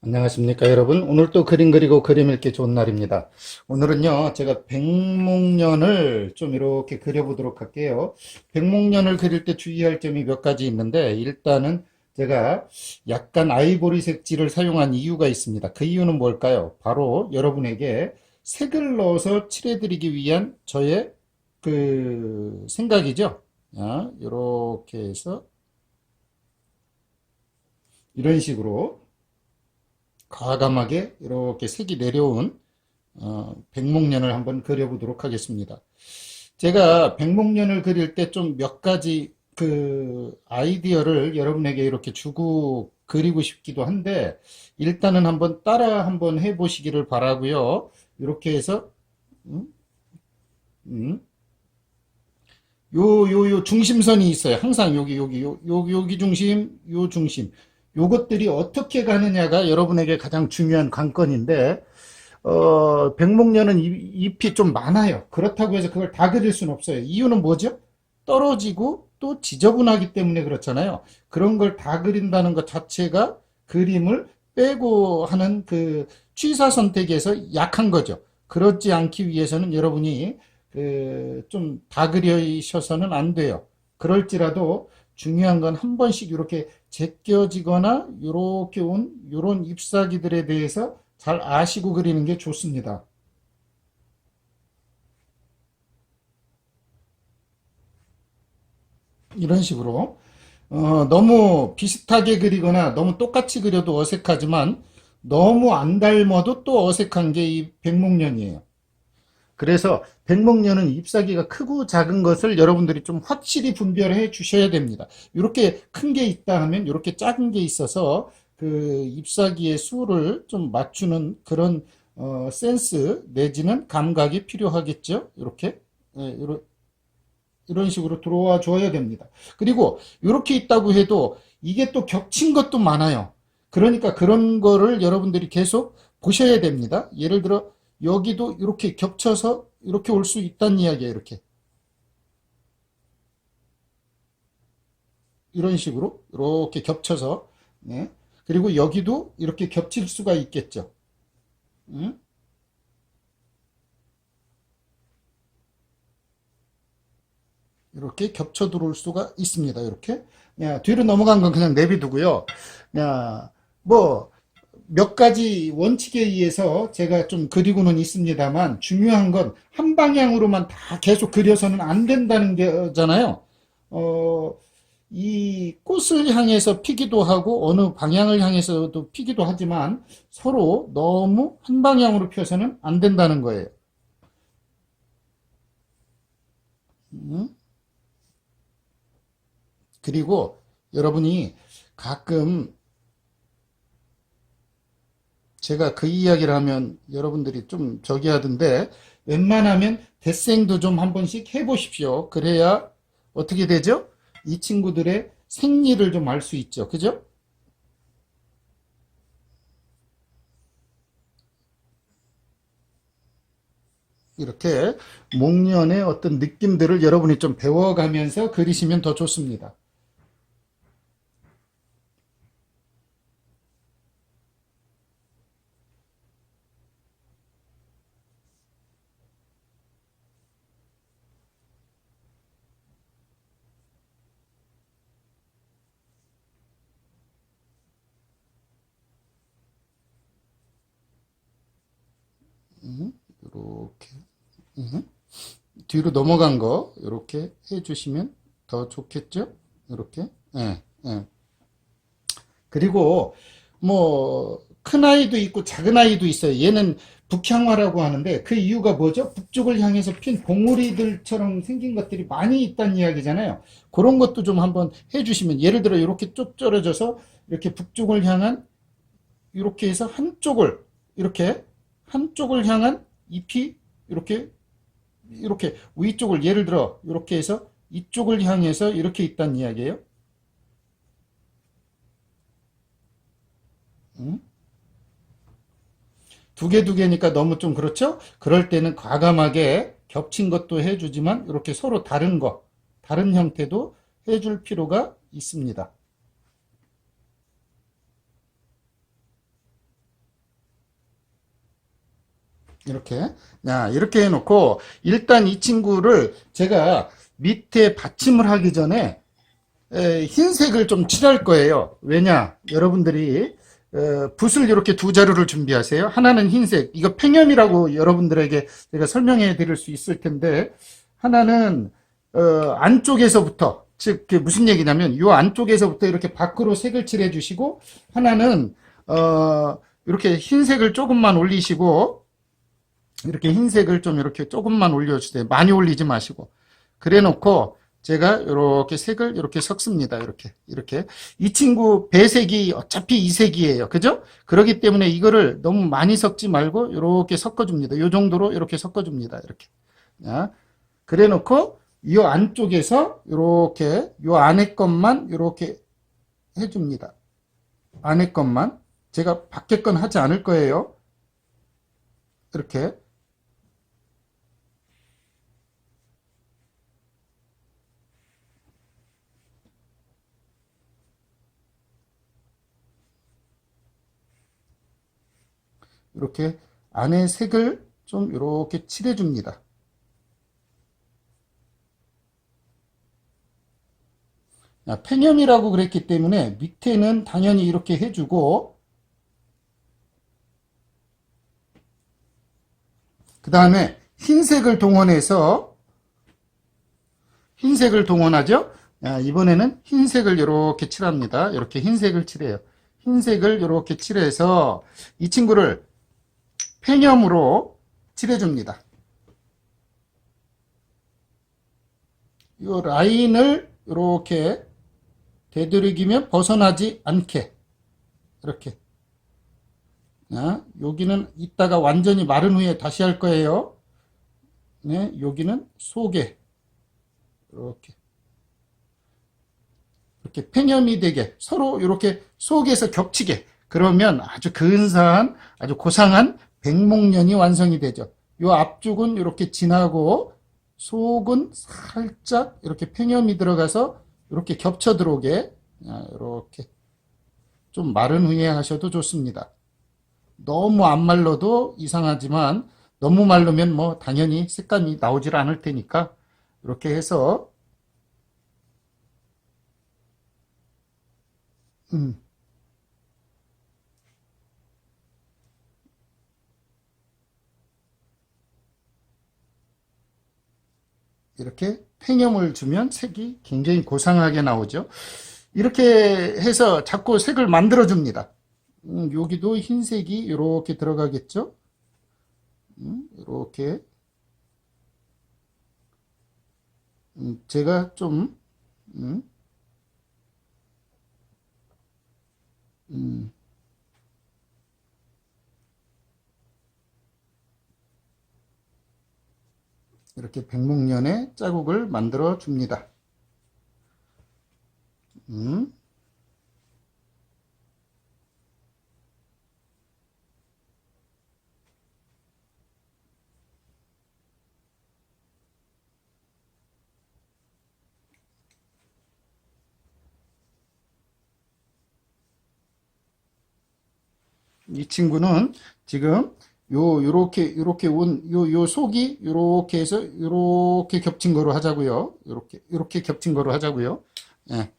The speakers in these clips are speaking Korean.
안녕하십니까 여러분. 오늘 또 그림 그리고 그림 읽기 좋은 날입니다. 오늘은요 제가 백목련을 좀 이렇게 그려보도록 할게요. 백목련을 그릴 때 주의할 점이 몇 가지 있는데, 일단은 제가 약간 아이보리 색지를 사용한 이유가 있습니다. 그 이유는 뭘까요? 바로 여러분에게 색을 넣어서 칠해드리기 위한 저의 그 생각이죠. 이렇게 해서 이런 식으로 과감하게 이렇게 색이 내려온 백목련을 한번 그려보도록 하겠습니다. 제가 백목련을 그릴 때 좀 몇 가지 그 아이디어를 여러분에게 이렇게 주고 그리고 싶기도 한데, 일단은 한번 따라 한번 해보시기를 바라고요. 이렇게 해서 음, 음, 요 중심선이 있어요. 항상 여기 중심, 요 중심. 요것들이 어떻게 가느냐가 여러분에게 가장 중요한 관건인데, 백목련은 잎이 좀 많아요. 그렇다고 해서 그걸 다 그릴 수는 없어요. 이유는 뭐죠? 떨어지고 또 지저분하기 때문에 그렇잖아요. 그런 걸 다 그린다는 것 자체가 그림을 빼고 하는 그 취사 선택에서 약한 거죠. 그렇지 않기 위해서는 여러분이 좀 다 그리셔서는 안 돼요. 그럴지라도 중요한 건 한 번씩 이렇게 제껴지거나 이렇게 온 이런 잎사귀들에 대해서 잘 아시고 그리는 게 좋습니다. 이런 식으로 너무 비슷하게 그리거나 너무 똑같이 그려도 어색하지만, 너무 안 닮아도 또 어색한 게 이 백목련이에요. 그래서 백목련은 잎사귀가 크고 작은 것을 여러분들이 좀 확실히 분별해 주셔야 됩니다. 이렇게 큰 게 있다 하면 이렇게 작은 게 있어서 그 잎사귀의 수를 좀 맞추는 그런 센스 내지는 감각이 필요하겠죠. 이렇게 이런 식으로 들어와 줘야 됩니다. 그리고 이렇게 있다고 해도 이게 또 겹친 것도 많아요. 그러니까 그런 거를 여러분들이 계속 보셔야 됩니다. 예를 들어 여기도 이렇게 겹쳐서 이렇게 올 수 있다는 이야기예요. 이런 식으로 이렇게 겹쳐서. 네. 그리고 여기도 이렇게 겹칠 수가 있겠죠. 응? 이렇게 겹쳐 들어올 수가 있습니다. 이렇게. 야, 뒤로 넘어간 건 그냥 내비두고요. 야, 뭐, 몇 가지 원칙에 의해서 제가 좀 그리고는 있습니다만, 중요한 건 한 방향으로만 다 계속 그려서는 안 된다는 게잖아요. 어, 이 꽃을 향해서 피기도 하고 어느 방향을 향해서도 피기도 하지만, 서로 너무 한 방향으로 펴서는 안 된다는 거예요. 음? 그리고 여러분이 가끔 제가 그 이야기를 하면 여러분들이 좀 저기 하던데, 웬만하면 데생도 좀 한 번씩 해보십시오. 그래야 어떻게 되죠? 이 친구들의 생리를 좀 알 수 있죠. 그죠? 이렇게 목련의 어떤 느낌들을 여러분이 좀 배워가면서 그리시면 더 좋습니다. 이렇게 뒤로 넘어간 거 이렇게 해주시면 더 좋겠죠? 이렇게. 예, 예. 그리고 뭐 큰 아이도 있고 작은 아이도 있어요. 얘는 북향화라고 하는데, 그 이유가 뭐죠? 북쪽을 향해서 핀 봉우리들처럼 생긴 것들이 많이 있다는 이야기잖아요. 그런 것도 좀 한번 해주시면, 예를 들어 이렇게 쭉 떨어져서 이렇게 북쪽을 향한, 이렇게 해서 한쪽을, 이렇게 한쪽을 향한 잎이 이렇게 위쪽을, 예를 들어 이렇게 해서 이쪽을 향해서 이렇게 있다는 이야기예요. 음? 두 개니까 너무 좀 그렇죠? 그럴 때는 과감하게 겹친 것도 해주지만 이렇게 서로 다른 거, 다른 형태도 해줄 필요가 있습니다. 이렇게. 자, 이렇게 해놓고, 일단 이 친구를 제가 밑에 받침을 하기 전에, 흰색을 좀 칠할 거예요. 왜냐? 여러분들이, 붓을 이렇게 두 자루를 준비하세요. 하나는 흰색, 이거 팽염이라고 여러분들에게 제가 설명해 드릴 수 있을 텐데, 하나는, 안쪽에서부터, 즉, 그게 무슨 얘기냐면, 이 안쪽에서부터 이렇게 밖으로 색을 칠해 주시고, 하나는, 이렇게 흰색을 조금만 올리시고, 이렇게 흰색을 좀 이렇게 조금만 올려주세요. 많이 올리지 마시고. 그래 놓고 제가 이렇게 색을 이렇게 섞습니다. 이렇게. 이 친구 배색이 어차피 이 색이에요. 그죠? 그렇기 때문에 이거를 너무 많이 섞지 말고 이렇게 섞어줍니다. 이 정도로 이렇게 섞어줍니다. 이렇게. 자, 그래 놓고 이 안쪽에서 이렇게 이 안에 것만 이렇게 해줍니다. 안에 것만. 제가 밖에 건 하지 않을 거예요. 이렇게. 이렇게 안에 색을 좀 이렇게 칠해줍니다. 팽염이라고 그랬기 때문에 밑에는 당연히 이렇게 해주고, 그 다음에 흰색을 동원하죠. 이번에는 흰색을 이렇게 칠합니다. 이렇게 흰색을 칠해요. 흰색을 이렇게 칠해서 이 친구를 팽염으로 칠해줍니다. 이 라인을 이렇게 되도록이면 벗어나지 않게 이렇게. 여기는 이따가 완전히 마른 후에 다시 할 거예요. 네, 여기는 속에 이렇게 팽염이 되게 서로 이렇게 속에서 겹치게. 그러면 아주 근사한 아주 고상한 백목련이 완성이 되죠. 요 앞쪽은 이렇게 진하고 속은 살짝 이렇게 팽염이 들어가서 이렇게 겹쳐 들어오게 이렇게 좀 마른 후에 하셔도 좋습니다. 너무 안 말라도 이상하지만 너무 마르면 뭐 당연히 색감이 나오질 않을 테니까 이렇게 해서 이렇게 팽염을 주면 색이 굉장히 고상하게 나오죠. 이렇게 해서 자꾸 색을 만들어 줍니다. 여기도 흰색이 이렇게 들어가겠죠. 이렇게 제가 좀 음, 음, 이렇게 백목련의 자국을 만들어 줍니다. 음. 이 친구는 지금 요렇게 요 속이 요렇게 해서 요렇게 겹친 거로 하자고요. 요렇게 겹친 거로 하자고요. 예.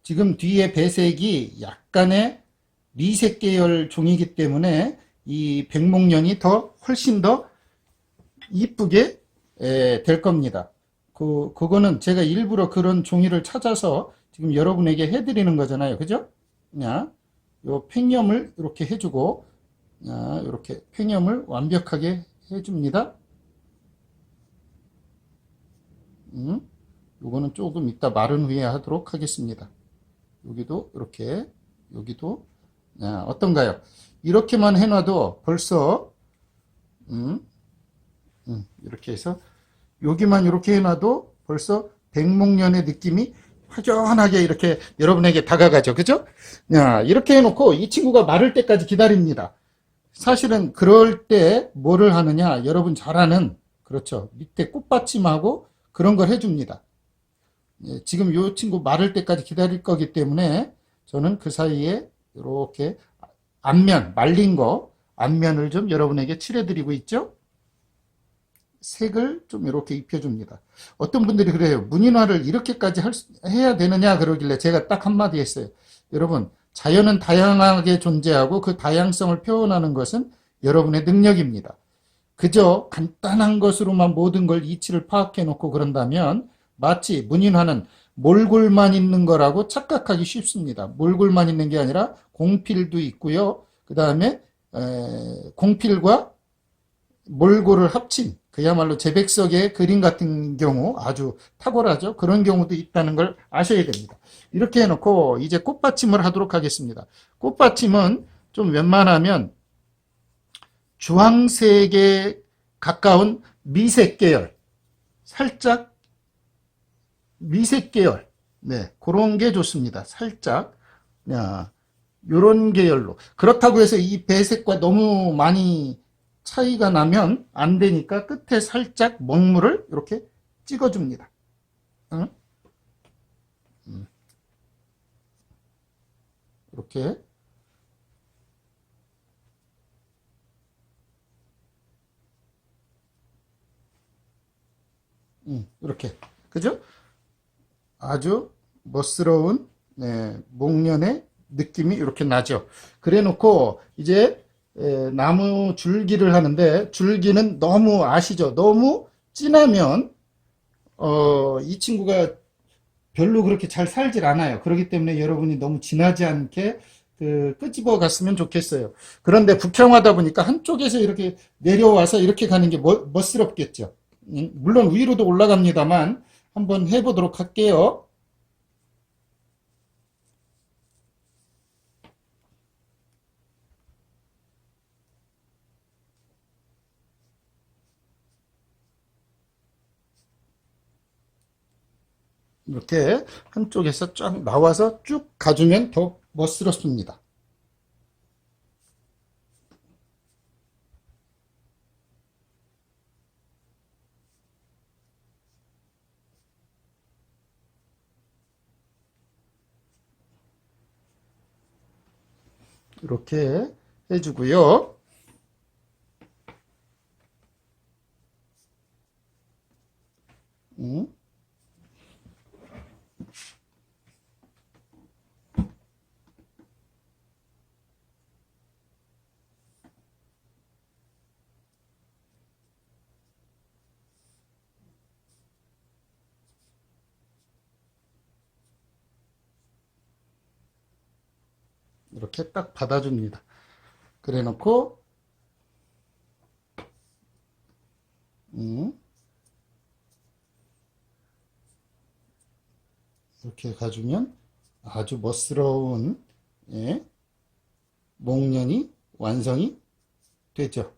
지금 뒤에 배색이 약간의 미색 계열 종이기 때문에 이 백목련이 훨씬 더 이쁘게 될 겁니다. 그거는 제가 일부러 그런 종이를 찾아서 지금 여러분에게 해드리는 거잖아요. 그죠? 요 팽염을 이렇게 해주고, 이렇게 팽염을 완벽하게 해줍니다. 요거는 조금 이따 마른 후에 하도록 하겠습니다. 여기도 이렇게, 여기도, 어떤가요? 이렇게만 해놔도 벌써, 이렇게 해서 여기만 이렇게 해놔도 벌써 백목련의 느낌이 확연하게 이렇게 여러분에게 다가가죠. 그죠? 이렇게 해놓고 이 친구가 마를 때까지 기다립니다. 사실은 그럴 때 뭐를 하느냐? 여러분 잘 아는, 그렇죠. 밑에 꽃받침하고 그런 걸 해줍니다. 예, 지금 요 친구 마를 때까지 기다릴 거기 때문에 저는 그 사이에 이렇게 앞면, 말린 거, 앞면을 좀 여러분에게 칠해드리고 있죠? 색을 좀 이렇게 입혀줍니다. 어떤 분들이 그래요. 문인화를 이렇게까지 해야 되느냐 그러길래 제가 딱 한마디 했어요. 여러분, 자연은 다양하게 존재하고 그 다양성을 표현하는 것은 여러분의 능력입니다. 그저 간단한 것으로만 모든 걸 이치를 파악해 놓고 그런다면 마치 문인화는 몰골만 있는 거라고 착각하기 쉽습니다. 몰골만 있는 게 아니라 공필도 있고요. 그 다음에 공필과 몰골을 합친 그야말로 제백석의 그림 같은 경우 아주 탁월하죠. 그런 경우도 있다는 걸 아셔야 됩니다. 이렇게 해놓고 이제 꽃받침을 하도록 하겠습니다. 꽃받침은 좀 웬만하면 주황색에 가까운 미색 계열, 살짝 미색 계열, 네, 그런 게 좋습니다. 살짝, 요런 계열로. 그렇다고 해서 이 배색과 너무 많이 차이가 나면 안 되니까 끝에 살짝 먹물을 이렇게 찍어줍니다. 응? 이렇게. 이렇게. 그죠? 아주 멋스러운, 네, 목련의 느낌이 이렇게 나죠. 그래 놓고, 이제, 나무 줄기를 하는데, 줄기는 너무 아시죠? 너무 진하면, 이 친구가 별로 그렇게 잘 살질 않아요. 그렇기 때문에 여러분이 너무 진하지 않게 끄집어 갔으면 좋겠어요. 그런데 북평하다 보니까 한쪽에서 이렇게 내려와서 이렇게 가는 게 멋스럽겠죠. 물론 위로도 올라갑니다만 한번 해보도록 할게요. 이렇게 한쪽에서 쫙 나와서 쭉 가주면 더 멋스럽습니다. 이렇게 해주고요. 이렇게 딱 받아줍니다. 그래 놓고 이렇게 가주면 아주 멋스러운, 예, 목련이 완성이 되죠.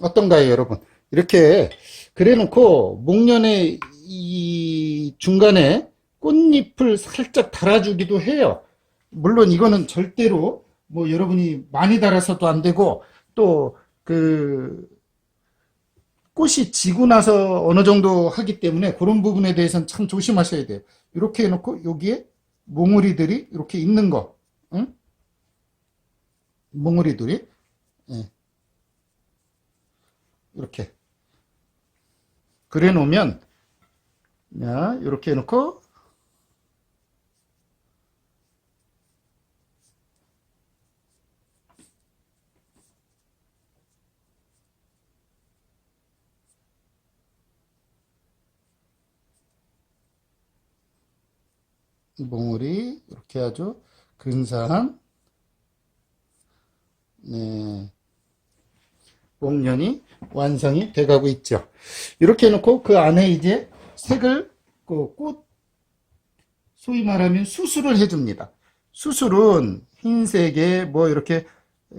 어떤가요, 여러분? 이렇게 그래 놓고 목련의 이 중간에 꽃잎을 살짝 달아주기도 해요. 물론 이거는 절대로 뭐 여러분이 많이 달아서도 안 되고, 또 꽃이 지고 나서 어느 정도 하기 때문에 그런 부분에 대해서는 참 조심하셔야 돼요. 이렇게 해놓고 여기에 몽우리들이 이렇게 있는 거, 응? 몽우리들이, 예, 이렇게 그래 놓으면, 이렇게 해놓고 몽우리 이렇게 아주 근사한, 네, 목련이 완성이 돼가고 있죠. 이렇게 해놓고 그 안에 이제 색을 소위 말하면 수술을 해줍니다. 수술은 흰색에 뭐 이렇게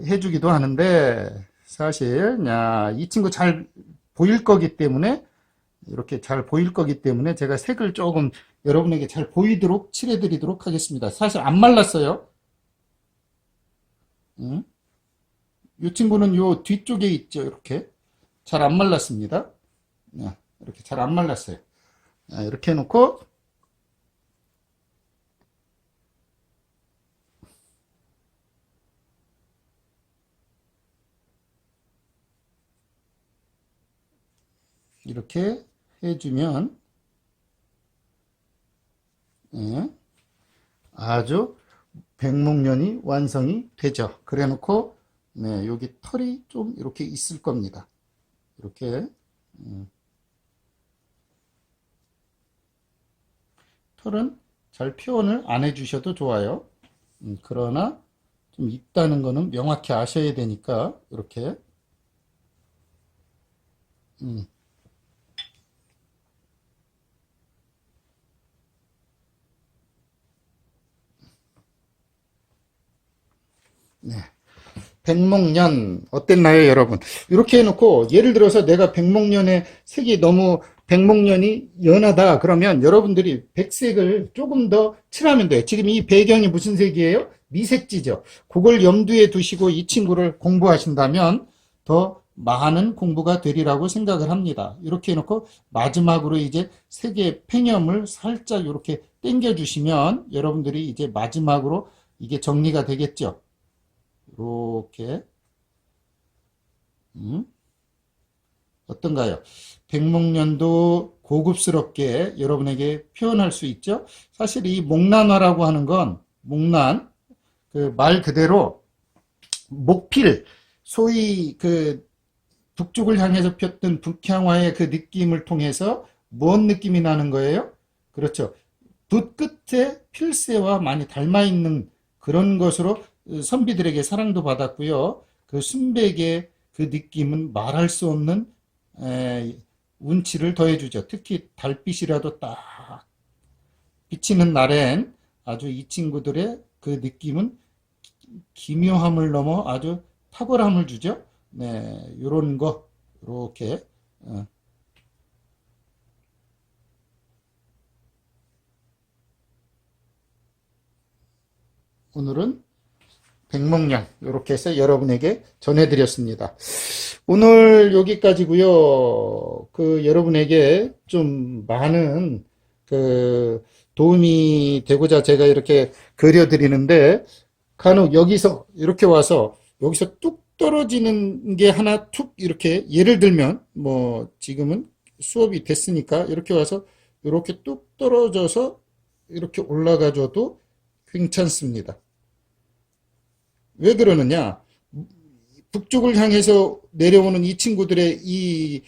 해주기도 하는데 사실 이 친구 잘 보일 거기 때문에 이렇게 잘 보일 거기 때문에 제가 색을 조금 여러분에게 잘 보이도록 칠해드리도록 하겠습니다. 사실 안 말랐어요. 응? 이 친구는 요 뒤쪽에 있죠. 이렇게 잘 안 말랐습니다. 이렇게 잘 안 말랐어요. 이렇게 해놓고 이렇게 해주면 예, 아주 백목련이 완성이 되죠. 그래 놓고 네, 여기 털이 좀 이렇게 있을 겁니다. 이렇게 털은 잘 표현을 안 해주셔도 좋아요. 그러나 좀 있다는 거는 명확히 아셔야 되니까 이렇게 네. 백목련 어땠나요, 여러분? 이렇게 해놓고 예를 들어서 내가 백목련의 색이 너무 백목련이 연하다 그러면 여러분들이 백색을 조금 더 칠하면 돼요. 지금 이 배경이 무슨 색이에요? 미색지죠. 그걸 염두에 두시고 이 친구를 공부하신다면 더 많은 공부가 되리라고 생각을 합니다. 이렇게 해놓고 마지막으로 이제 색의 팽염을 살짝 이렇게 당겨 주시면 여러분들이 이제 마지막으로 이게 정리가 되겠죠. 이렇게 어떤가요? 백목련도 고급스럽게 여러분에게 표현할 수 있죠. 사실 이 목란화라고 하는 건 목란 그 말 그대로 목필 소위 그 북쪽을 향해서 폈던 북향화의 그 느낌을 통해서 무슨 느낌이 나는 거예요? 그렇죠. 붓 끝에 필새와 많이 닮아 있는 그런 것으로 선비들에게 사랑도 받았고요. 그 순백의 그 느낌은 말할 수 없는 운치를 더해주죠. 특히 달빛이라도 딱 비치는 날엔 아주 이 친구들의 그 느낌은 기묘함을 넘어 아주 탁월함을 주죠. 네, 요런 거 이렇게 오늘은 백목련 이렇게 해서 여러분에게 전해드렸습니다. 오늘 여기까지고요. 그 여러분에게 좀 많은 그 도움이 되고자 제가 이렇게 그려드리는데 간혹 여기서 이렇게 와서 여기서 뚝 떨어지는 게 하나 툭 이렇게 예를 들면 뭐 지금은 수업이 됐으니까 이렇게 와서 이렇게 뚝 떨어져서 이렇게 올라가줘도 괜찮습니다. 왜 그러느냐? 북쪽을 향해서 내려오는 이 친구들의 이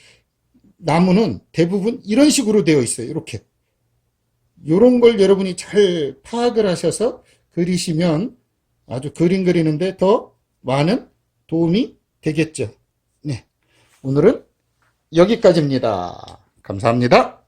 나무는 대부분 이런 식으로 되어 있어요. 이렇게. 이런 걸 여러분이 잘 파악을 하셔서 그리시면 아주 그림 그리는데 더 많은 도움이 되겠죠. 네. 오늘은 여기까지입니다. 감사합니다.